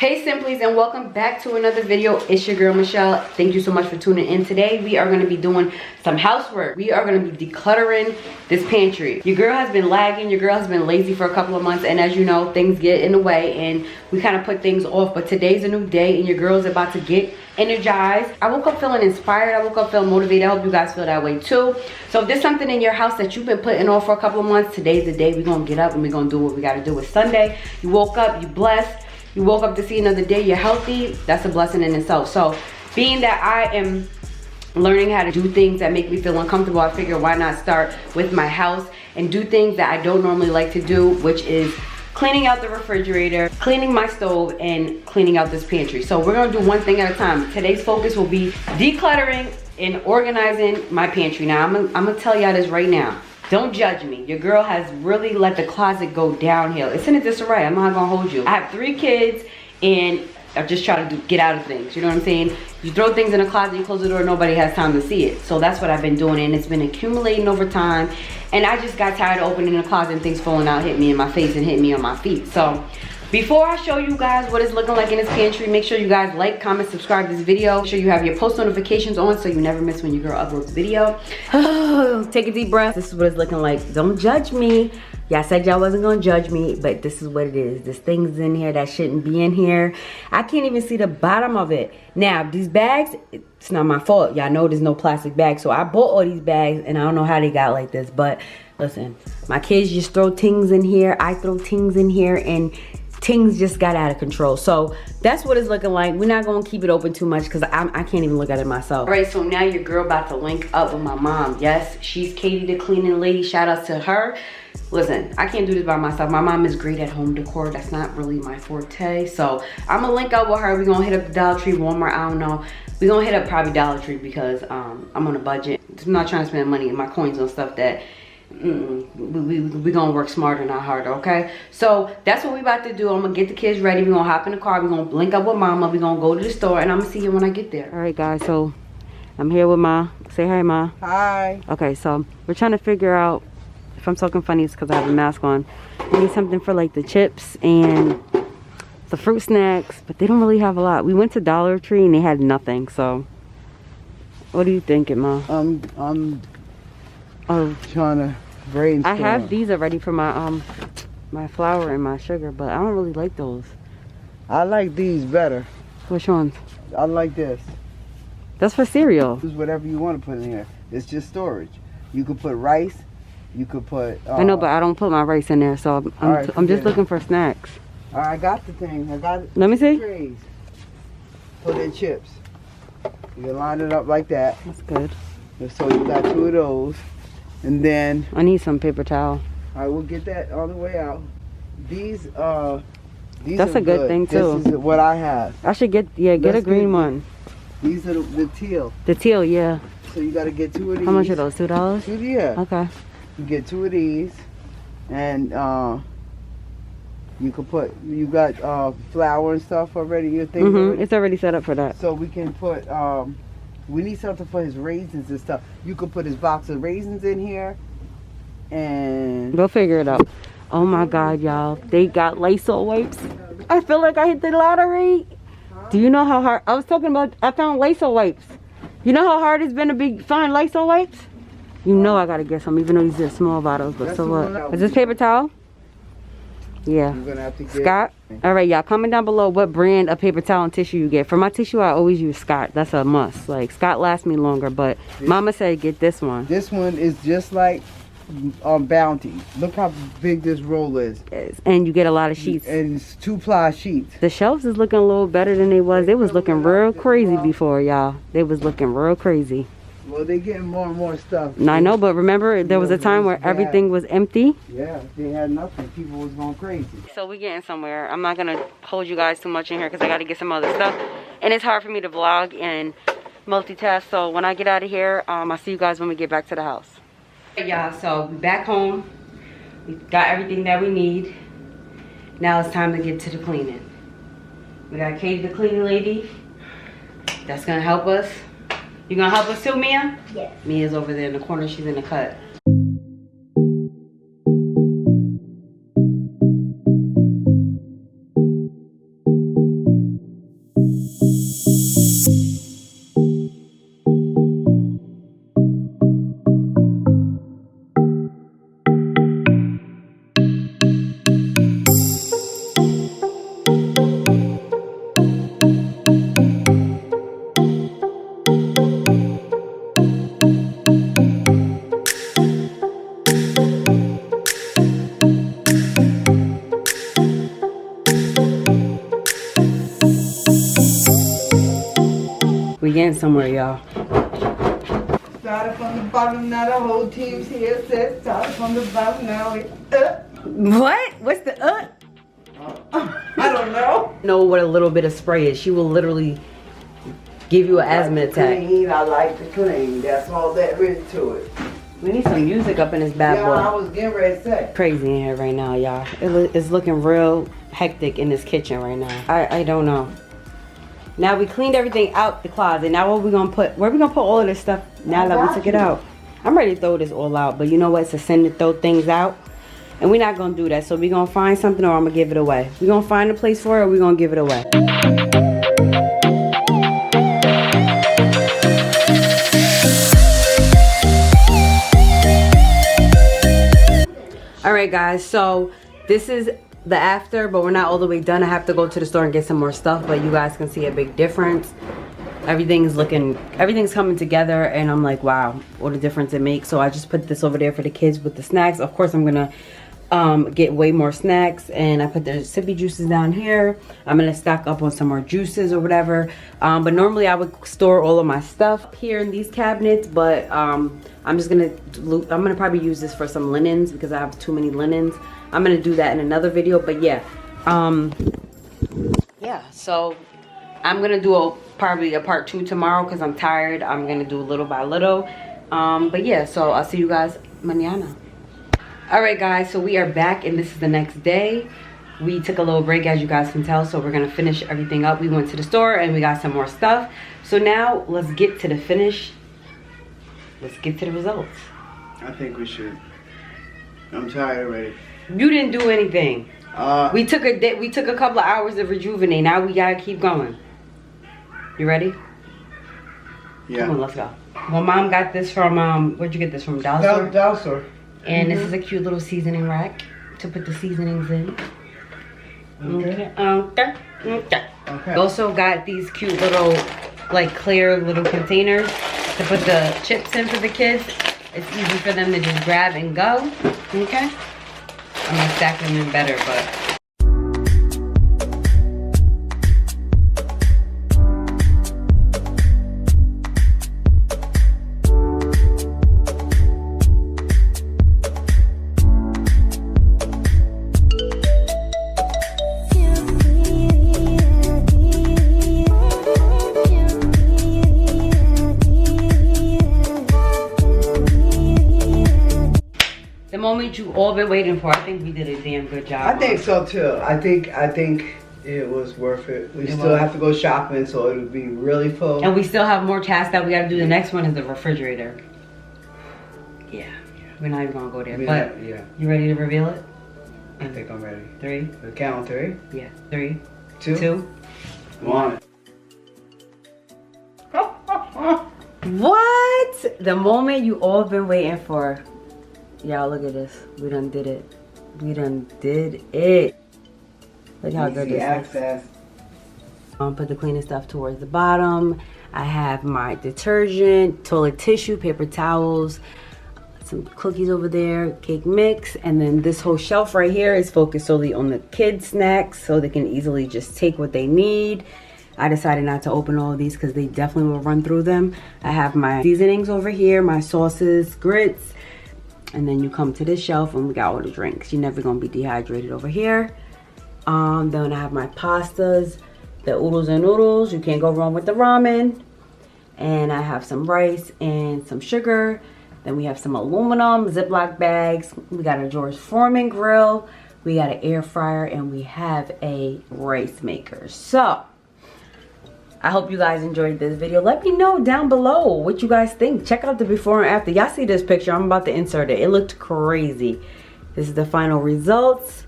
Hey Simplies, and welcome back to another video. It's your girl Michelle. Thank you so much for tuning in. Today we are going to be doing some housework. We are going to be decluttering this pantry. Your girl has been lagging, your girl has been lazy for a couple of months, and as you know, things get in the way and we kind of put things off. But today's a new day and your girl's about to get energized. I woke up feeling inspired. I woke up feeling motivated. I hope you guys feel that way too. So if there's something in your house that you've been putting off for a couple of months, today's the day we're going to get up and we're going to do what we got to do. It's Sunday. You woke up, you blessed. You woke up to see another day, you're healthy. That's a blessing in itself. So being that I am learning how to do things that make me feel uncomfortable, I figure why not start with my house and do things that I don't normally like to do, which is cleaning out the refrigerator, cleaning my stove, and cleaning out this pantry. So we're gonna do one thing at a time. Today's focus will be decluttering and organizing my pantry. Now I'm gonna tell y'all this right now. Don't judge me. Your girl has really let the closet go downhill. It's in a disarray. I'm not gonna hold you. I have 3 kids and I just try to get out of things. You know what I'm saying? You throw things in a closet, you close the door, nobody has time to see it. So that's what I've been doing, and it's been accumulating over time. And I just got tired of opening the closet and things falling out, hit me in my face and hit me on my feet. So before I show you guys what it's looking like in this pantry, make sure you guys like, comment, subscribe to this video. Make sure you have your post notifications on so you never miss when your girl uploads a video. Take a deep breath. This is what it's looking like. Don't judge me. Y'all said y'all wasn't gonna judge me, but this is what it is. There's things in here that shouldn't be in here. I can't even see the bottom of it. Now, these bags, it's not my fault. Y'all know there's no plastic bags. So I bought all these bags and I don't know how they got like this, but listen, my kids just throw things in here. I throw things in here and things just got out of control. So that's what it's looking like. We're not gonna keep it open too much because I can't even look at it myself. All right, so now your girl about to link up with my mom. Yes, she's Katie the cleaning lady. Shout out to her. Listen, I can't do this by myself. My mom is great at home decor. That's not really my forte. So I'm gonna link up with her. We're gonna hit up the Dollar Tree, Walmart, I don't know. We're gonna hit up probably Dollar Tree because I'm on a budget. I'm not trying to spend money in my coins on stuff that we gonna work smarter, not harder, okay? So that's what we about to do. I'm gonna get the kids ready. We're gonna hop in the car. We're gonna link up with mama. We're gonna go to the store and I'm gonna see you when I get there. All right, guys, so I'm here with Ma. Say hi, Ma. Hi. Okay, so we're trying to figure out, if I'm talking funny, it's because I have a mask on. We need something for like the chips and the fruit snacks, but they don't really have a lot. We went to Dollar Tree and they had nothing, so what are you thinking, Ma? I'm trying to brainstorm. I have these already for my my flour and my sugar, but I don't really like those. I like these better. Which ones? I like this. That's for cereal. Use whatever you want to put in here. It's just storage. You could put rice. You could put. I know, but I don't put my rice in there, so I'm just looking for snacks. All right, I got the thing. I got it. Let me see. Trays. Put in chips. You can line it up like that. That's good. So you got 2 of those. And then I need some paper towel. I will get that on the way out. These that's a good thing too. This is what I have. I should get a green one. These are the teal. The teal, yeah. So you got to get 2 of these. How much are those? $2? Yeah. Okay. You get 2 of these, and you could put. You got flour and stuff already. Your thing. Already? It's already set up for that. So we can put. We need something for his raisins and stuff. You could put his box of raisins in here, and we'll figure it out. Oh my God, y'all! They got Lysol wipes. I feel like I hit the lottery. Do you know how hard? I was talking about. I found Lysol wipes. You know how hard it's been to find Lysol wipes? You know I gotta get some, even though these are small bottles. But so what? Is this paper towel? Yeah. You're gonna have to get Scott. All right, y'all. Comment down below what brand of paper towel and tissue you get. For my tissue, I always use Scott. That's a must. Like Scott lasts me longer, but Mama said get this one. This one is just like Bounty. Look how big this roll is. And you get a lot of sheets. And it's 2-ply sheets. The shelves is looking a little better than they was. They was looking real crazy before, y'all. They was looking real crazy. Well, they getting more and more stuff. I know, but remember there was a time where everything was empty. Yeah, they had nothing. People was going crazy. So we getting somewhere. I'm not gonna hold you guys too much in here because I gotta get some other stuff, and it's hard for me to vlog and multitask. So when I get out of here, I'll see you guys when we get back to the house. Hey y'all, so we back home. We got everything that we need. Now it's time to get to the cleaning. We got Katie the cleaning lady. That's gonna help us. You gonna help us too, Mia? Yes. Mia's over there in the corner. She's in the cut. we getting somewhere, y'all. Started from the bottom, now the whole team's here. Says started from the bottom, now it's What? What's the I don't know. Know what a little bit of spray is. She will literally give you an asthma attack. Clean, I like to clean. That's all there is to it. We need some music up in this bad Yeah, boy. I was getting ready to say. Crazy in here right now, y'all. It's looking real hectic in this kitchen right now. I don't know. Now we cleaned everything out the closet. Now what we gonna put? Where we gonna put all of this stuff now that we took it out? I'm ready to throw this all out, but you know what? It's a sin to throw things out, and we're not gonna do that. So we gonna find something, or I'm gonna give it away. We gonna find a place for it, or we gonna give it away. All right, guys. So this is the after, but we're not all the way done. I have to go to the store and get some more stuff, but you guys can see a big difference. Everything's coming together, and I'm like, wow, what a difference it makes. So I just put this over there for the kids with the snacks. Of course, I'm gonna get way more snacks, and I put the sippy juices down here. I'm gonna stock up on some more juices or whatever. But normally I would store all of my stuff here in these cabinets, but I'm gonna probably use this for some linens because I have too many linens. I'm gonna do that in another video, but yeah, so I'm gonna do probably a part 2 tomorrow because I'm tired. I'm gonna do little by little, but yeah, so I'll see you guys mañana. All right, guys, so we are back, and this is the next day. We took a little break, as you guys can tell, so we're gonna finish everything up. We went to the store and we got some more stuff. So now let's get to the finish. Let's get to the results. I think we should. I'm tired already. You didn't do anything. We took a couple of hours to rejuvenate. Now we gotta keep going. You ready? Yeah. Come on, let's go. Well, Mom got this from where'd you get this from? Dollar Store? Dollar Store. And this is a cute little seasoning rack to put the seasonings in. Okay. Okay. Also got these cute little, like, clear little containers to put the chips in for the kids. It's easy for them to just grab and go. Okay. I'm gonna stack them in better, but. The moment you all been waiting for. I think we did a damn good job. I think so too. I think it was worth it. We still have to go shopping, so it'll be really full. And we still have more tasks that we gotta do. The next one is the refrigerator. Yeah. We're not even gonna go there. But yeah. You ready to reveal it? I think I'm ready. 3. The count 3. Yeah. 3, 2, 1. What? The moment you all been waiting for. Y'all, look at this. We done did it. We done did it. Look how good this is. Put the cleaning stuff towards the bottom. I have my detergent, toilet tissue, paper towels, some cookies over there, cake mix, and then this whole shelf right here is focused solely on the kids' snacks so they can easily just take what they need. I decided not to open all of these because they definitely will run through them. I have my seasonings over here, my sauces, grits, and then you come to this shelf and we got all the drinks. You're never gonna be dehydrated over here. Then I have my pastas, the oodles and noodles. You can't go wrong with the ramen. And I have some rice and some sugar. Then we have some aluminum Ziploc bags. We got a George Foreman grill. We got an air fryer, and we have a rice maker. So I hope you guys enjoyed this video. Let me know down below what you guys think. Check out the before and after. Y'all see this picture. I'm about to insert it. It looked crazy. This is the final results.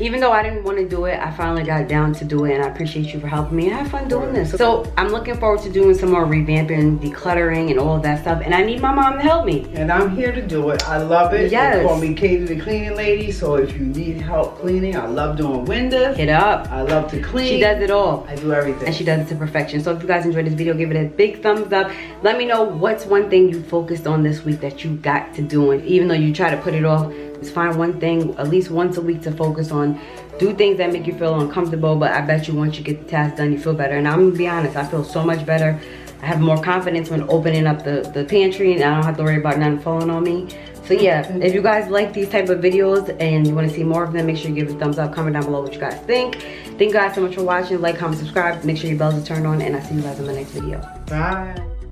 Even though I didn't want to do it, I finally got down to do it, and I appreciate you for helping me. I had fun doing this. So I'm looking forward to doing some more revamping, decluttering, and all of that stuff. And I need my mom to help me. And I'm here to do it. I love it. Yes. They call me Katie the cleaning lady. So if you need help cleaning, I love doing windows. Hit up. I love to clean. She does it all. I do everything. And she does it to perfection. So if you guys enjoyed this video, give it a big thumbs up. Let me know what's one thing you focused on this week that you got to doing. Even though you try to put it off, just find one thing at least once a week to focus on do things that make you feel uncomfortable, but I bet you once you get the task done, you feel better. And I'm gonna be honest, I feel so much better. I have more confidence when opening up the pantry, and I don't have to worry about nothing falling on me. So yeah, if you guys like these type of videos and you want to see more of them, make sure you give it a thumbs up, comment down below what you guys think. Thank you guys so much for watching. Like, comment, subscribe, make sure your bells are turned on, and I'll see you guys in the next video. Bye.